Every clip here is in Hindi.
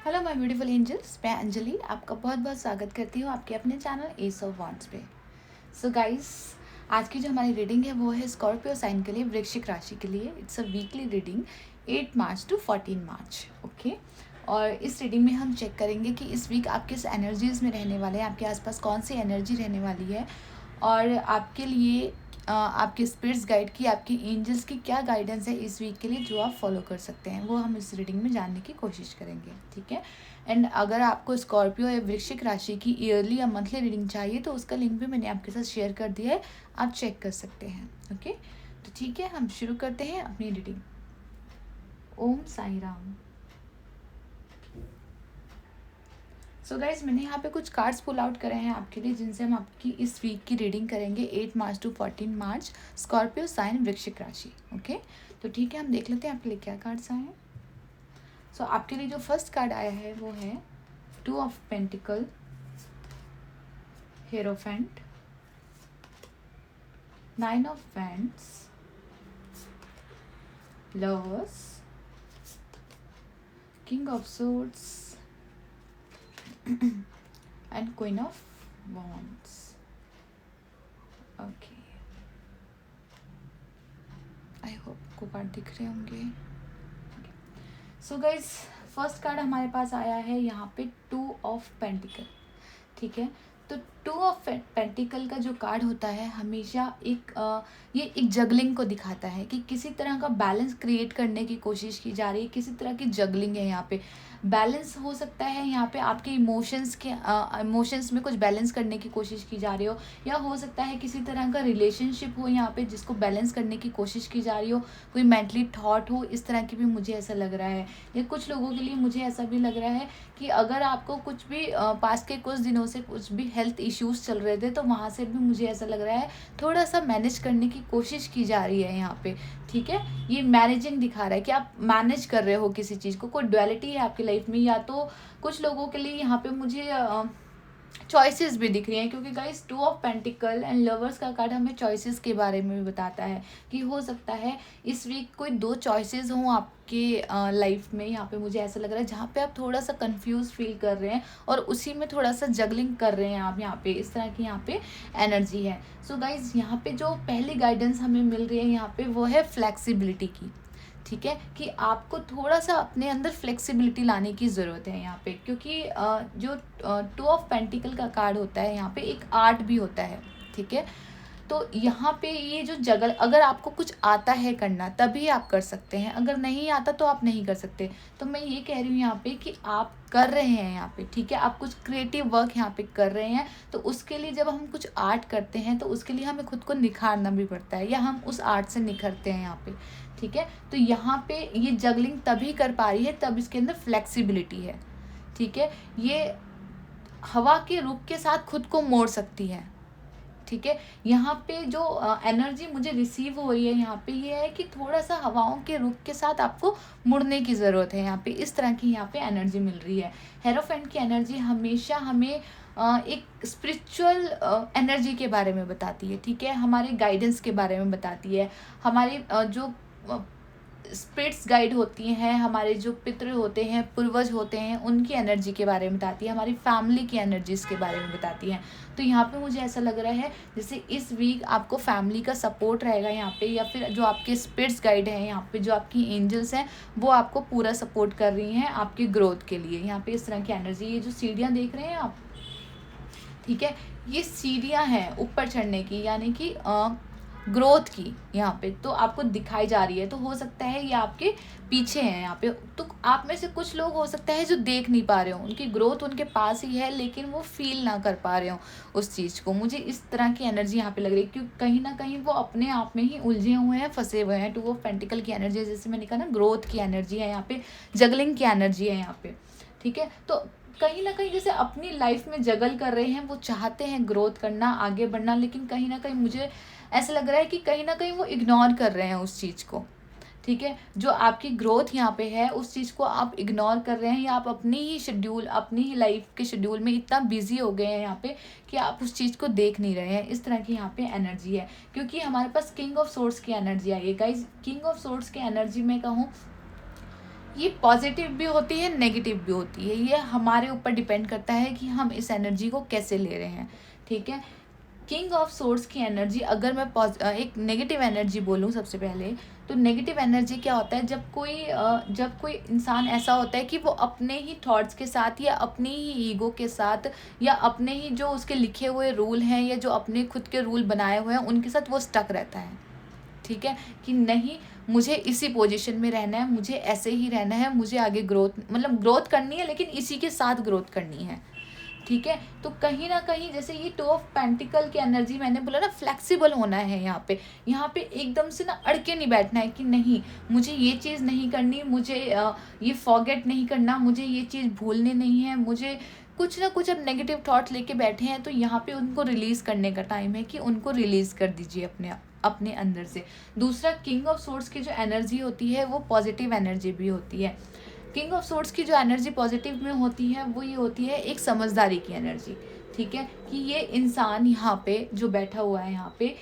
हेलो माय ब्यूटीफुल एंजल्स, मैं अंजलि आपका बहुत बहुत स्वागत करती हूँ आपके अपने चैनल एस ऑफ वांड्स पे। सो गाइस, आज की जो हमारी रीडिंग है वो है स्कॉर्पियो साइन के लिए, वृश्चिक राशि के लिए। It's a weekly reading 8 March two 14 March. Okay, और इस रीडिंग में हम चेक करेंगे कि इस वीक आप किस एनर्जीज़ में रहने वाले हैं, आपके आसपास कौन सी एनर्जी रहने वाली है और आपके लिए आपके स्पिरिट्स गाइड की, आपके एंजल्स की क्या गाइडेंस है इस वीक के लिए जो आप फॉलो कर सकते हैं, वो हम इस रीडिंग में जानने की कोशिश करेंगे। ठीक है, एंड अगर आपको स्कॉर्पियो या वृश्चिक राशि की ईयरली या मंथली रीडिंग चाहिए तो उसका लिंक भी मैंने आपके साथ शेयर कर दिया है, आप चेक कर सकते हैं। ओके, तो ठीक है, हम शुरू करते हैं अपनी रीडिंग। ओम साई राम। सो गाइज, मैंने यहाँ पे कुछ कार्ड्स पुल आउट करे हैं आपके लिए, जिनसे हम आपकी इस वीक की रीडिंग करेंगे 8 मार्च टू 14 मार्च, स्कॉर्पियो साइन वृश्चिक राशि। ओके, तो ठीक है, हम देख लेते हैं आपके लिए क्या कार्ड्स आए हैं। सो आपके लिए जो फर्स्ट कार्ड आया है वो है 2 of pentacle, hierophant, 9 of wands, lovers, king of swords and queen of wands. Okay, I hope को कार्ड दिख रहे होंगे। सो गाइज, फर्स्ट कार्ड हमारे पास आया है यहाँ पे 2 ऑफ पेंटिकल। ठीक है, तो 2 ऑफ पेंटिकल का जो कार्ड होता है हमेशा ये एक जगलिंग को दिखाता है कि किसी तरह का बैलेंस क्रिएट करने की कोशिश की जा रही है, किसी तरह की जगलिंग है यहाँ पे। बैलेंस हो सकता है यहाँ पे आपके इमोशंस में कुछ बैलेंस करने की कोशिश की जा रही हो, या हो सकता है किसी तरह का रिलेशनशिप हो यहाँ पे जिसको बैलेंस करने की कोशिश की जा रही हो, कोई मेंटली थॉट हो, इस तरह की भी मुझे ऐसा लग रहा है। या कुछ लोगों के लिए मुझे ऐसा भी लग रहा है कि अगर आपको कुछ भी पास के कुछ दिनों से कुछ भी हेल्थ इश्यूज चल रहे थे तो वहाँ से भी मुझे ऐसा लग रहा है थोड़ा सा मैनेज करने की कोशिश की जा रही है यहाँ पे। ठीक है, ये मैनेजिंग दिखा रहा है कि आप मैनेज कर रहे हो किसी चीज़ को, कोई डुअलिटी है आपकी लाइफ में, या तो कुछ लोगों के लिए यहाँ पे मुझे चॉइसेस भी दिख रही हैं, क्योंकि guys 2 of pentacle and lovers का कार्ड हमें चॉइसेस के बारे में भी बताता है कि हो सकता है इस वीक कोई 2 चॉइसेस हों आपके लाइफ में। यहाँ पे मुझे ऐसा लग रहा है जहाँ पे आप थोड़ा सा कंफ्यूज फील कर रहे हैं और उसी में थोड़ा सा जगलिंग कर रहे हैं आप यहाँ पे, इस तरह की यहाँ पे एनर्जी है। सो गाइज, यहाँ पे जो पहली गाइडेंस हमें मिल रही है यहाँ पे वो है फ्लेक्सिबिलिटी की। ठीक है, कि आपको थोड़ा सा अपने अंदर फ्लेक्सिबिलिटी लाने की ज़रूरत है यहाँ पे, क्योंकि जो 2 ऑफ पेंटिकल का कार्ड होता है यहाँ पे एक आर्ट भी होता है। ठीक है, तो यहाँ पे ये जो जगल, अगर आपको कुछ आता है करना तभी आप कर सकते हैं, अगर नहीं आता तो आप नहीं कर सकते। तो मैं ये कह रही हूँ यहाँ पे कि आप कर रहे हैं यहाँ पे, ठीक है, आप कुछ क्रिएटिव वर्क यहाँ पे कर रहे हैं, तो उसके लिए जब हम कुछ आर्ट करते हैं तो उसके लिए हमें खुद को निखारना भी पड़ता है, या हम उस आर्ट से निखरते हैं यहाँ पे। ठीक है, तो यहाँ पे ये जगलिंग तभी कर पा रही है तब इसके अंदर फ्लेक्सिबिलिटी है। ठीक है, ये हवा के रुख के साथ खुद को मोड़ सकती है। ठीक है, यहाँ पे जो एनर्जी मुझे रिसीव हो रही है यहाँ पे ये है कि थोड़ा सा हवाओं के रुख के साथ आपको मुड़ने की ज़रूरत है यहाँ पे, इस तरह की यहाँ पे एनर्जी मिल रही है। हेरोफेंट की एनर्जी हमेशा हमें एक स्पिरिचुअल एनर्जी के बारे में बताती है। ठीक है, हमारे गाइडेंस के बारे में बताती है, हमारे जो स्पिरिट्स गाइड होती हैं, हमारे जो पितृ होते हैं, पूर्वज होते हैं, उनकी एनर्जी के बारे में बताती है, हमारी फैमिली की एनर्जीज़ के बारे में बताती हैं। तो यहाँ पे मुझे ऐसा लग रहा है जैसे इस वीक आपको फैमिली का सपोर्ट रहेगा यहाँ पे, या फिर जो आपके स्पिरिट्स गाइड हैं यहाँ पे, जो आपकी एंजल्स हैं, वो आपको पूरा सपोर्ट कर रही हैं आपकी ग्रोथ के लिए। यहाँ पे इस तरह की एनर्जी, ये जो सीढ़ियाँ देख रहे हैं आप, ठीक है, ये सीढ़ियाँ हैं ऊपर चढ़ने की, यानी कि ग्रोथ की यहाँ पे तो आपको दिखाई जा रही है। तो हो सकता है ये आपके पीछे हैं यहाँ पे, तो आप में से कुछ लोग हो सकता है जो देख नहीं पा रहे हो, उनकी ग्रोथ उनके पास ही है लेकिन वो फील ना कर पा रहे हो उस चीज़ को। मुझे इस तरह की एनर्जी यहाँ पे लग रही है, क्योंकि कहीं ना कहीं वो अपने आप में ही उलझे हुए हैं, फंसे हुए हैं। 2 ऑफ पेंटिकल की एनर्जी, जैसे मैंने कहा ना, ग्रोथ की एनर्जी है यहाँ पे, जगलिंग की एनर्जी है यहाँ पे। ठीक है, तो कहीं ना कहीं जैसे अपनी लाइफ में जगल कर रहे हैं, वो चाहते हैं ग्रोथ करना, आगे बढ़ना, लेकिन कहीं ना कहीं मुझे ऐसा लग रहा है कि कहीं ना कहीं वो इग्नोर कर रहे हैं उस चीज़ को। ठीक है, जो आपकी ग्रोथ यहाँ पे है उस चीज़ को आप इग्नोर कर रहे हैं, या आप अपनी ही शेड्यूल, अपनी ही लाइफ के शेड्यूल में इतना बिजी हो गए हैं यहाँ पे कि आप उस चीज़ को देख नहीं रहे हैं। इस तरह की यहाँ पे एनर्जी है, क्योंकि हमारे पास किंग ऑफ सोर्ड्स की एनर्जी आई है गाइज। किंग ऑफ सोर्ड्स की एनर्जी में कहूँ, ये पॉजिटिव भी होती है, नेगेटिव भी होती है, ये हमारे ऊपर डिपेंड करता है कि हम इस एनर्जी को कैसे ले रहे हैं, ठीक है। किंग ऑफ सोर्स की एनर्जी, अगर मैं एक नेगेटिव एनर्जी बोलूँ सबसे पहले, तो नेगेटिव एनर्जी क्या होता है, जब कोई इंसान ऐसा होता है कि वो अपने ही थॉट्स के साथ या अपनी ही ईगो के साथ या अपने ही जो उसके लिखे हुए रूल हैं या जो अपने खुद के रूल बनाए हुए हैं उनके साथ वो स्टक रहता है, ठीक है, कि नहीं मुझे इसी पोजीशन में रहना है, मुझे ऐसे ही रहना है, मुझे आगे ग्रोथ करनी है, लेकिन इसी के साथ ग्रोथ करनी है, ठीक है। तो कहीं ना कहीं जैसे ये 2 ऑफ पेंटिकल की एनर्जी, मैंने बोला ना फ्लेक्सिबल होना है यहाँ पे एकदम से ना अड़के नहीं बैठना है कि नहीं मुझे ये चीज़ नहीं करनी, मुझे ये फॉरगेट नहीं करना, मुझे ये चीज़ भूलनी नहीं है, मुझे कुछ ना कुछ अब नेगेटिव थॉट्स लेके बैठे हैं तो यहाँ पे उनको रिलीज़ करने का टाइम है कि उनको रिलीज़ कर दीजिए अपने अंदर से। दूसरा, किंग ऑफ सोर्स की जो एनर्जी होती है वो पॉजिटिव एनर्जी भी होती है। किंग ऑफ सोर्स की जो एनर्जी पॉजिटिव में होती है वो ये होती है एक समझदारी की एनर्जी, ठीक है, कि ये इंसान यहाँ पे जो बैठा हुआ है यहाँ पे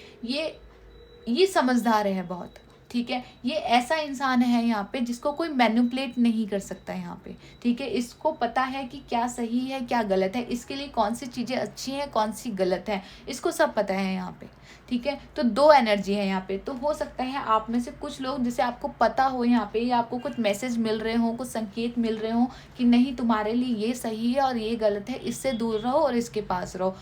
ये समझदार है बहुत, ठीक है, ये ऐसा इंसान है यहाँ पे जिसको कोई मैनिपुलेट नहीं कर सकता यहाँ पे, ठीक है, इसको पता है कि क्या सही है क्या गलत है, इसके लिए कौन सी चीज़ें अच्छी हैं कौन सी गलत है, इसको सब पता है यहाँ पे, ठीक है। तो 2 एनर्जी है यहाँ पे। तो हो सकता है आप में से कुछ लोग जैसे आपको पता हो यहाँ पे या आपको कुछ मैसेज मिल रहे हो, कुछ संकेत मिल रहे हो कि नहीं तुम्हारे लिए ये सही है और ये गलत है, इससे दूर रहो और इसके पास रहो,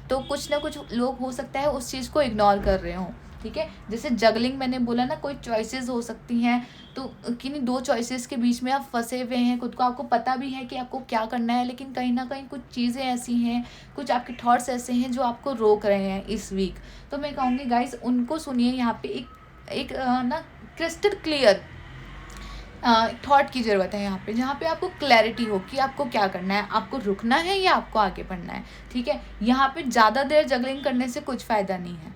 तो कुछ ना कुछ लोग हो सकता है उस चीज़ को इग्नोर कर रहे हों, ठीक है। जैसे जगलिंग मैंने बोला ना, कोई चॉइसेस हो सकती हैं, तो किन्हीं 2 चॉइसेस के बीच में आप फंसे हुए हैं, खुद को आपको पता भी है कि आपको क्या करना है, लेकिन कहीं ना कहीं कुछ चीज़ें ऐसी हैं, कुछ आपके थॉट्स ऐसे हैं जो आपको रोक रहे हैं इस वीक। तो मैं कहूँगी गाइस उनको सुनिए, यहाँ पे एक ना क्रिस्टल क्लियर थॉट की ज़रूरत है यहाँ पे, जहाँ पे आपको क्लैरिटी हो कि आपको क्या करना है, आपको रुकना है या आपको आगे बढ़ना है, ठीक है। यहाँ पे ज़्यादा देर जगलिंग करने से कुछ फ़ायदा नहीं है,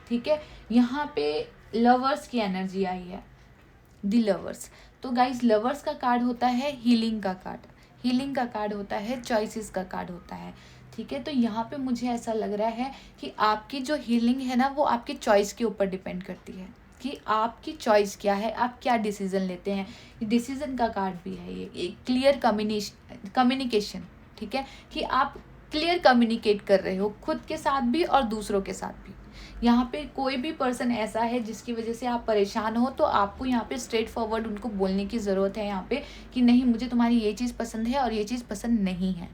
ठीक है। यहाँ पे लवर्स की एनर्जी आई है, दी लवर्स। तो गाइज लवर्स का कार्ड होता है हीलिंग का कार्ड होता है, चॉइसेस का कार्ड होता है, ठीक है। तो यहाँ पे मुझे ऐसा लग रहा है कि आपकी जो हीलिंग है ना वो आपकी चॉइस के ऊपर डिपेंड करती है कि आपकी चॉइस क्या है, आप क्या डिसीजन लेते हैं। डिसीजन का कार्ड भी है ये, एक क्लियर कम्युनिकेशन, ठीक है, कि आप क्लियर कम्युनिकेट कर रहे हो खुद के साथ भी और दूसरों के साथ भी। यहाँ पे कोई भी पर्सन ऐसा है जिसकी वजह से आप परेशान हो, तो आपको यहाँ पे स्ट्रेट फॉरवर्ड उनको बोलने की ज़रूरत है यहाँ पे कि नहीं मुझे तुम्हारी ये चीज़ पसंद है और ये चीज़ पसंद नहीं है,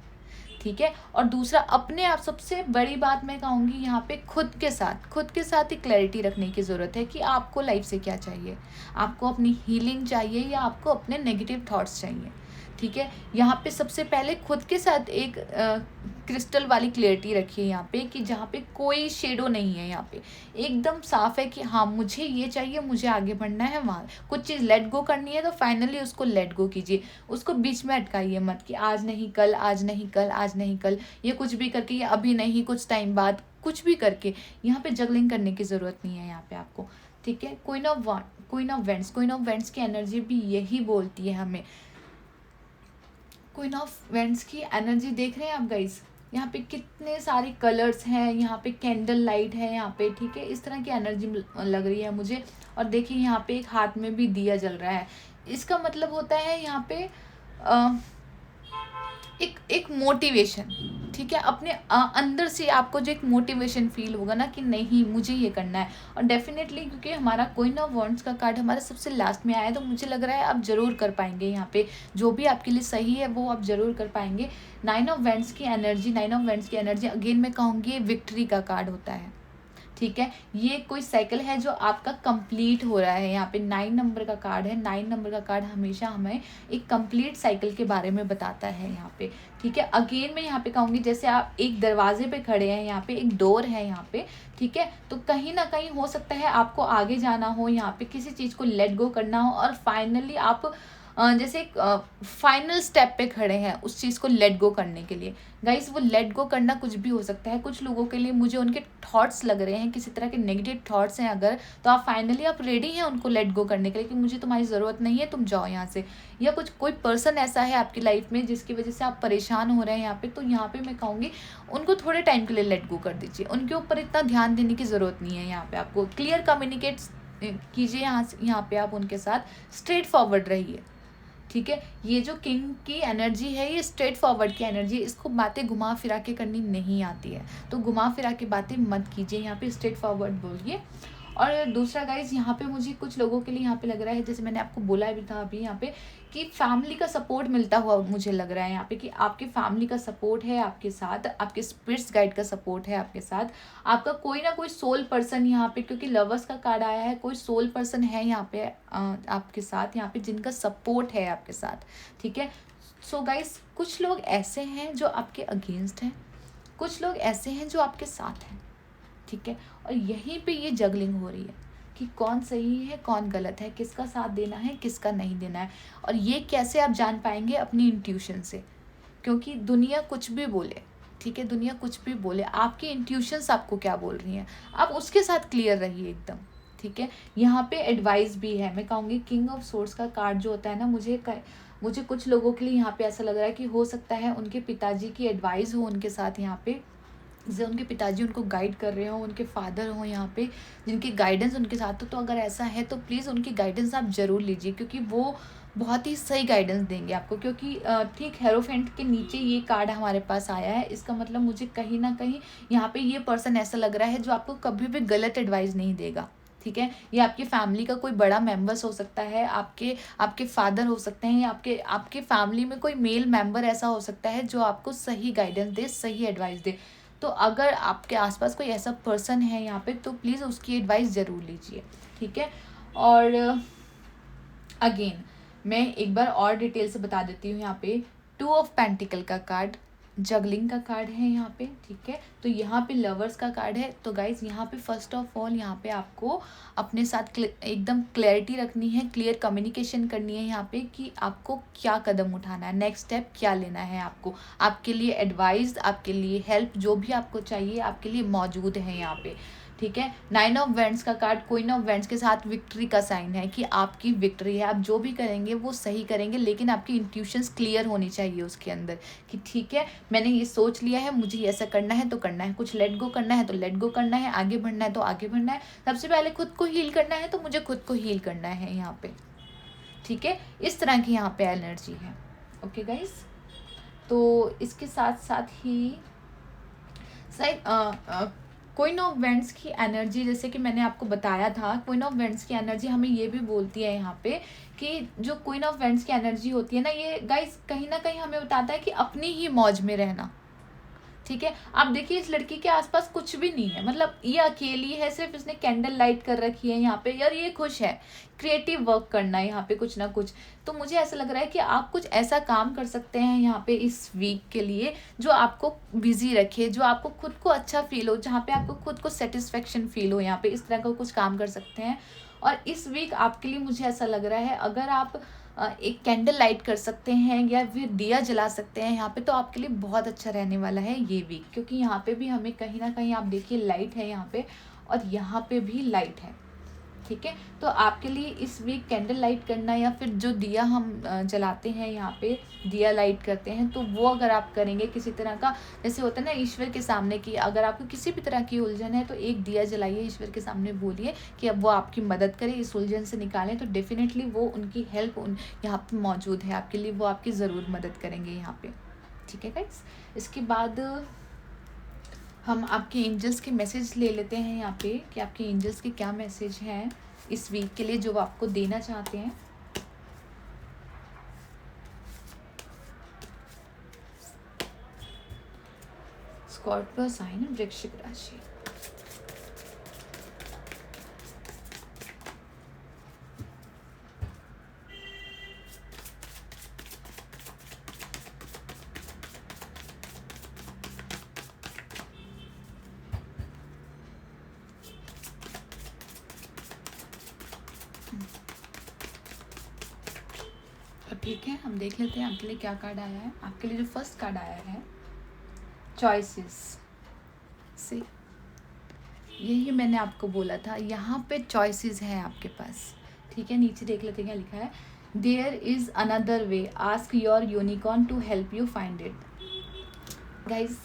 ठीक है। और दूसरा, अपने आप सबसे बड़ी बात मैं कहूँगी यहाँ पे खुद के साथ ही क्लैरिटी रखने की ज़रूरत है कि आपको लाइफ से क्या चाहिए, आपको अपनी हीलिंग चाहिए या आपको अपने नेगेटिव थॉट्स चाहिए, ठीक है। यहाँ पे सबसे पहले खुद के साथ एक क्रिस्टल वाली क्लियरिटी रखिए यहाँ पे कि जहाँ पे कोई शेडो नहीं है, यहाँ पे एकदम साफ है कि हाँ मुझे ये चाहिए, मुझे आगे बढ़ना है, वहाँ कुछ चीज़ लेट गो करनी है तो फाइनली उसको लेट गो कीजिए, उसको बीच में अटकाइए मत कि आज नहीं कल, आज नहीं कल, आज नहीं कल, ये कुछ भी करके, ये अभी नहीं कुछ टाइम बाद, कुछ भी करके यहाँ पे जगलिंग करने की ज़रूरत नहीं है यहाँ पे आपको, ठीक है। क्वीन ऑफ वेंट्स की एनर्जी भी यही बोलती है हमें। क्वीन ऑफ वेंट्स की एनर्जी देख रहे हैं आप गाइस, यहाँ पे कितने सारे कलर्स हैं, यहाँ पे कैंडल लाइट है यहाँ पे, ठीक है, इस तरह की एनर्जी लग रही है मुझे। और देखिए यहाँ पे एक हाथ में भी दिया जल रहा है, इसका मतलब होता है यहाँ पे एक मोटिवेशन, ठीक है, अपने अंदर से आपको जो एक मोटिवेशन फील होगा ना कि नहीं मुझे ये करना है। और डेफिनेटली क्योंकि हमारा क्वीन ऑफ वॉन्ड्स का कार्ड हमारा सबसे लास्ट में आया है, तो मुझे लग रहा है आप ज़रूर कर पाएंगे यहाँ पे, जो भी आपके लिए सही है वो आप ज़रूर कर पाएंगे। 9 ऑफ वेंट्स की एनर्जी अगेन मैं कहूँगी विक्ट्री का कार्ड होता है, ठीक है। ये कोई साइकिल है जो आपका कंप्लीट हो रहा है, यहाँ पे 9 नंबर का कार्ड है। 9 नंबर का कार्ड हमेशा हमें एक कंप्लीट साइकिल के बारे में बताता है यहाँ पे, ठीक है। अगेन मैं यहाँ पे कहूँगी जैसे आप एक दरवाजे पे खड़े हैं, यहाँ पे एक डोर है यहाँ पे, ठीक है, तो कहीं ना कहीं हो सकता है आपको आगे जाना हो, यहाँ पे किसी चीज़ को लेट गो करना हो और फाइनली आप जैसे एक फाइनल स्टेप पे खड़े हैं उस चीज़ को लेट गो करने के लिए। गाइस वो लेट गो करना कुछ भी हो सकता है, कुछ लोगों के लिए मुझे उनके थॉट्स लग रहे हैं, किसी तरह के नेगेटिव थॉट्स हैं अगर, तो आप फाइनली आप रेडी हैं उनको लेट गो करने के लिए कि मुझे तुम्हारी ज़रूरत नहीं है, तुम जाओ यहाँ से। या कोई पर्सन ऐसा है आपकी लाइफ में जिसकी वजह से आप परेशान हो रहे हैं यहाँ पे, तो यहाँ पे मैं कहूँगी उनको थोड़े टाइम के लिए लेट गो कर दीजिए, उनके ऊपर इतना ध्यान देने की ज़रूरत नहीं है। यहाँ पे आपको क्लियर कम्युनिकेट कीजिए, यहाँ पे आप उनके साथ स्ट्रेट फॉरवर्ड रहिए, ठीक है। ये जो किंग की एनर्जी है ये स्ट्रेट फॉरवर्ड की एनर्जी है, इसको बातें घुमा फिरा के करनी नहीं आती है, तो घुमा फिरा के बातें मत कीजिए, यहाँ पे स्ट्रेट फॉरवर्ड बोलिए। और दूसरा गाइज, यहाँ पे मुझे कुछ लोगों के लिए यहाँ पे लग रहा है, जैसे मैंने आपको बोला भी था अभी यहाँ पे, कि फैमिली का सपोर्ट मिलता हुआ मुझे लग रहा है यहाँ पे, कि आपके फैमिली का सपोर्ट है आपके साथ, आपके स्पिरिट्स गाइड का सपोर्ट है आपके साथ, आपका कोई ना कोई सोल पर्सन यहाँ पे, क्योंकि लवर्स का कार्ड आया है, कोई सोल पर्सन है यहाँ पे आपके साथ, यहाँ पे जिनका सपोर्ट है आपके साथ, ठीक है। सो गाइज, कुछ लोग ऐसे हैं जो आपके अगेंस्ट हैं, कुछ लोग ऐसे हैं जो आपके साथ हैं, ठीक है। और यहीं पे ये जगलिंग हो रही है कि कौन सही है कौन गलत है, किसका साथ देना है किसका नहीं देना है। और ये कैसे आप जान पाएंगे? अपनी इंट्यूशन से, क्योंकि दुनिया कुछ भी बोले, ठीक है, दुनिया कुछ भी बोले, आपकी इंट्यूशंस आपको क्या बोल रही हैं, आप उसके साथ क्लियर रहिए एकदम, ठीक है। यहाँ पे एडवाइस भी है, मैं कहूँगी किंग ऑफ सोर्स का कार्ड जो होता है ना, मुझे कुछ लोगों के लिए यहाँ पे ऐसा लग रहा है कि हो सकता है उनके पिताजी की एडवाइस हो उनके साथ, यहाँ पे जैसे उनके पिताजी उनको गाइड कर रहे हो, उनके फादर हो यहाँ पे जिनकी गाइडेंस उनके साथ हो, तो अगर ऐसा है तो प्लीज़ उनकी गाइडेंस आप ज़रूर लीजिए, क्योंकि वो बहुत ही सही गाइडेंस देंगे आपको। क्योंकि ठीक हेरोफेंट के नीचे ये कार्ड हमारे पास आया है, इसका मतलब मुझे कहीं ना कहीं यहाँ पे ये पर्सन ऐसा लग रहा है जो आपको कभी भी गलत एडवाइस नहीं देगा, ठीक है। ये आपकी फैमिली का कोई बड़ा मेंबर्स हो सकता है, आपके फादर हो सकते हैं, या आपके फैमिली में कोई मेल मेंबर ऐसा हो सकता है जो आपको सही गाइडेंस दे, सही एडवाइस दे। तो अगर आपके आसपास कोई ऐसा पर्सन है यहाँ पे, तो प्लीज़ उसकी एडवाइस ज़रूर लीजिए, ठीक है। और अगेन मैं एक बार और डिटेल से बता देती हूँ, यहाँ पे 2 ऑफ पेंटिकल का कार्ड जगलिंग का कार्ड है यहाँ पे, ठीक है। तो यहाँ पे लवर्स का कार्ड है। तो गाइज यहाँ पे फर्स्ट ऑफ ऑल यहाँ पे आपको अपने साथ एकदम क्लैरिटी रखनी है, क्लियर कम्युनिकेशन करनी है यहाँ पे कि आपको क्या कदम उठाना है, नेक्स्ट स्टेप क्या लेना है आपको। आपके लिए एडवाइस, आपके लिए हेल्प, जो भी आपको चाहिए आपके लिए मौजूद है यहाँ पे, ठीक है। 9 ऑफ वेंट्स का कार्ड क्वीन ऑफ वेंट्स के साथ विक्ट्री का साइन है कि आपकी विक्ट्री है, आप जो भी करेंगे वो सही करेंगे, लेकिन आपकी इंट्यूशंस क्लियर होनी चाहिए उसके अंदर कि ठीक है मैंने ये सोच लिया है, मुझे ऐसा करना है तो करना है, कुछ लेट गो करना है तो लेट गो करना है, आगे बढ़ना है तो आगे बढ़ना है। सबसे पहले खुद को हील करना है तो मुझे खुद को हील करना है यहाँ पे, ठीक है। इस तरह की यहाँ पे एनर्जी है, ओके गाइज। तो इसके साथ साथ ही शायद क्वीन ऑफ वेंट्स की एनर्जी, जैसे कि मैंने आपको बताया था, क्वीन ऑफ वेंट्स की एनर्जी हमें ये भी बोलती है यहाँ पे कि जो क्वीन ऑफ वेंट्स की एनर्जी होती है ना, ये गाइस कहीं ना कहीं हमें बताता है कि अपनी ही मौज में रहना, ठीक है। आप देखिए इस लड़की के आसपास कुछ भी नहीं है, मतलब ये अकेली है, सिर्फ इसने कैंडल लाइट कर रखी है यहाँ पे, यार ये खुश है, क्रिएटिव वर्क करना है यहाँ पे कुछ ना कुछ। तो मुझे ऐसा लग रहा है कि आप कुछ ऐसा काम कर सकते हैं यहाँ पे इस वीक के लिए जो आपको बिजी रखे, जो आपको खुद को अच्छा फील हो, जहाँ पे आपको खुद को सेटिस्फेक्शन फील हो, यहाँ पे इस तरह का कुछ काम कर सकते हैं। और इस वीक आपके लिए मुझे ऐसा लग रहा है अगर आप एक कैंडल लाइट कर सकते हैं या फिर दिया जला सकते हैं यहाँ पे, तो आपके लिए बहुत अच्छा रहने वाला है ये वीक। क्योंकि यहाँ पे भी हमें कहीं ना कहीं आप देखिए लाइट है यहाँ पे और यहाँ पे भी लाइट है, ठीक है। तो आपके लिए इस वीक कैंडल लाइट करना या फिर जो दिया हम जलाते हैं यहाँ पे दिया लाइट करते हैं, तो वो अगर आप करेंगे किसी तरह का, जैसे होता है ना ईश्वर के सामने कि अगर आपको किसी भी तरह की उलझन है तो एक दिया जलाइए, ईश्वर के सामने बोलिए कि अब वो आपकी मदद करे, इस उलझन से निकालें, तो डेफिनेटली वो उनकी हेल्प यहाँ पर मौजूद है आपके लिए, वो आपकी ज़रूर मदद करेंगे यहाँ पे, ठीक है गाइस। इसके बाद हम आपके एंजल्स के मैसेज ले लेते हैं यहाँ पे कि आपके एंजल्स के क्या मैसेज हैं इस वीक के लिए जो वो आपको देना चाहते हैं। स्कॉर्पियो साइन, वृश्चिक राशि। ठीक है, हम देख लेते हैं आपके लिए क्या कार्ड आया है। आपके लिए जो फर्स्ट कार्ड आया है चॉइसेस से, यही मैंने आपको बोला था, यहाँ पे चॉइसेस हैं आपके पास, ठीक है। नीचे देख लेते हैं क्या लिखा है, there is another way, ask your unicorn to help you find it. Guys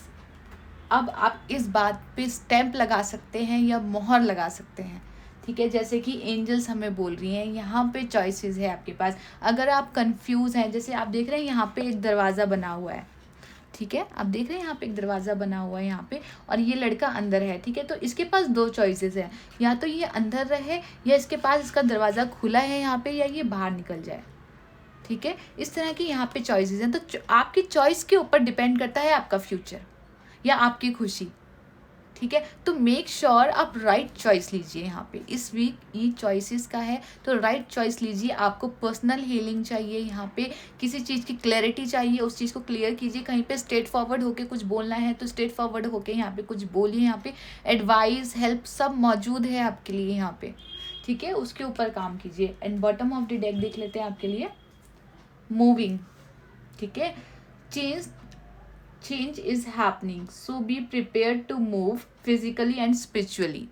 अब आप इस बात पे स्टैंप लगा सकते हैं या मोहर लगा सकते हैं, ठीक है, जैसे कि एंजल्स हमें बोल रही हैं यहाँ पे चॉइसेस है आपके पास। अगर आप कंफ्यूज हैं, जैसे आप देख रहे हैं यहाँ पे एक दरवाज़ा बना हुआ है, ठीक है, आप देख रहे हैं यहाँ पे एक दरवाज़ा बना हुआ है यहाँ पे, और ये लड़का अंदर है, ठीक है, तो इसके पास दो चॉइसेस है, या तो ये अंदर रहे या इसके पास इसका दरवाज़ा खुला है यहाँ पे, या ये बाहर निकल जाए, ठीक है, इस तरह की यहाँ पे चॉइसेस हैं। तो आपकी चॉइस के ऊपर डिपेंड करता है आपका फ्यूचर या आपकी खुशी, ठीक है। तो मेक श्योर आप राइट चॉइस लीजिए। यहाँ पे इस वीक ये चॉइसेस का है, तो राइट चॉइस लीजिए। आपको पर्सनल हीलिंग चाहिए, यहाँ पे किसी चीज़ की क्लैरिटी चाहिए, उस चीज़ को क्लियर कीजिए। कहीं पे स्ट्रेट फॉरवर्ड होके कुछ बोलना है तो स्ट्रेट फॉरवर्ड होके यहाँ पे कुछ बोलिए। यहाँ पे एडवाइस, हेल्प सब मौजूद है आपके लिए यहाँ पे, ठीक है, उसके ऊपर काम कीजिए। And bottom of the deck देख लेते हैं आपके लिए, मूविंग, ठीक है, change is happening, so be prepared to move physically and spiritually.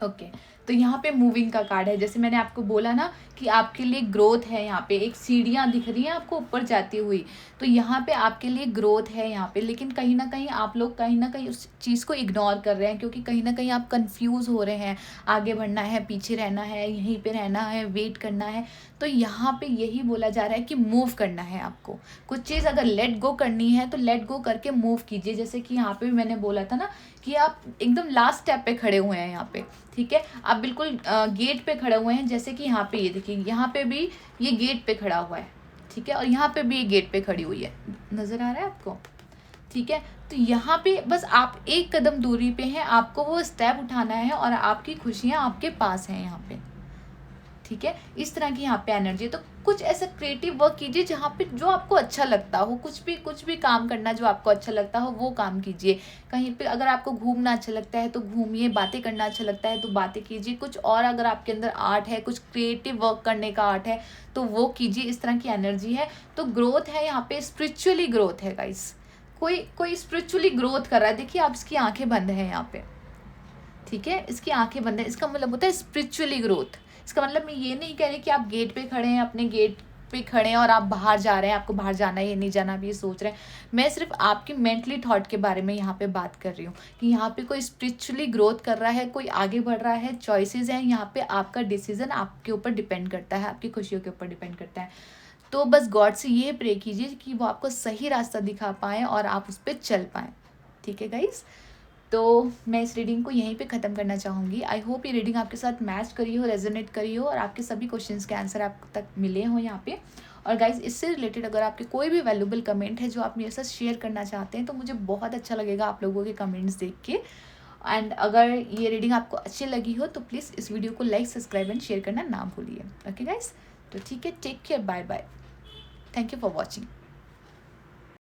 Okay तो यहाँ पे मूविंग का कार्ड है। जैसे मैंने आपको बोला ना कि आपके लिए ग्रोथ है, यहाँ पे एक सीढ़ियाँ दिख रही हैं आपको ऊपर जाती हुई, तो यहाँ पे आपके लिए ग्रोथ है यहाँ पे। लेकिन कहीं ना कहीं आप लोग कहीं ना कहीं उस चीज़ को इग्नोर कर रहे हैं, क्योंकि कहीं ना कहीं आप कंफ्यूज हो रहे हैं, आगे बढ़ना है, पीछे रहना है, यहीं पे रहना है, वेट करना है। तो यहाँ पे यही बोला जा रहा है कि मूव करना है आपको। कुछ चीज़ अगर लेट गो करनी है तो लेट गो करके मूव कीजिए। जैसे कि यहाँ पे भी मैंने बोला था ना कि आप एकदम लास्ट स्टेप पे खड़े हुए हैं यहाँ पे, ठीक है, आप बिल्कुल गेट पे खड़े हुए हैं। जैसे कि यहाँ पे ये देखिए, यहाँ पे भी ये गेट पे खड़ा हुआ है, ठीक है, और यहाँ पे भी ये गेट पे खड़ी हुई है, नज़र आ रहा है आपको, ठीक है। तो यहाँ पे बस आप एक कदम दूरी पे हैं, आपको वो स्टेप उठाना है और आपकी खुशियाँ आपके पास हैं यहाँ पे, ठीक है। इस तरह की यहाँ पे एनर्जी। तो कुछ ऐसा क्रिएटिव वर्क कीजिए जहाँ पे जो आपको अच्छा लगता हो, कुछ भी काम करना जो आपको अच्छा लगता हो वो काम कीजिए। कहीं पे अगर आपको घूमना अच्छा लगता है तो घूमिए, बातें करना अच्छा लगता है तो बातें कीजिए। कुछ और अगर आपके अंदर आर्ट है, कुछ क्रिएटिव वर्क करने का आर्ट है तो वो कीजिए। इस तरह की एनर्जी है। तो ग्रोथ है यहाँ पे, स्पिरिचुअली ग्रोथ है गाइस। कोई स्पिरिचुअली ग्रोथ कर रहा है। देखिए आप, इसकी आंखें बंद है यहाँ पे, ठीक है, इसकी आंखें बंद है, इसका मतलब होता है स्पिरिचुअली ग्रोथ। इसका मतलब मैं ये नहीं कह रही कि आप गेट पे खड़े हैं, अपने गेट पे खड़े हैं और आप बाहर जा रहे हैं, आपको बाहर जाना है या नहीं जाना भी ये सोच रहे हैं। मैं सिर्फ आपकी मेंटली थॉट के बारे में यहाँ पे बात कर रही हूँ कि यहाँ पे कोई स्पिरिचुअली ग्रोथ कर रहा है, कोई आगे बढ़ रहा है। चॉइसेस हैं यहाँ पे, आपका डिसीजन आपके ऊपर डिपेंड करता है, आपकी खुशियों के ऊपर डिपेंड करता है। तो बस गॉड से ये प्रे कीजिए कि वो आपको सही रास्ता दिखा पाएँ और आप उस पर चल पाएँ, ठीक है गाइस। तो मैं इस रीडिंग को यहीं पे ख़त्म करना चाहूँगी। आई होप ये रीडिंग आपके साथ मैच करी हो, रेजोनेट करी हो और आपके सभी क्वेश्चंस के आंसर आप तक मिले हों यहाँ पे। और गाइज, इससे रिलेटेड अगर आपके कोई भी वैल्यूबल कमेंट है जो आप मेरे साथ शेयर करना चाहते हैं तो मुझे बहुत अच्छा लगेगा आप लोगों के कमेंट्स देख के। एंड अगर ये रीडिंग आपको अच्छी लगी हो तो प्लीज़ इस वीडियो को लाइक, सब्सक्राइब एंड शेयर करना ना भूलिए। ओके गाइज, तो ठीक है, take care, bye bye, thank you for watching.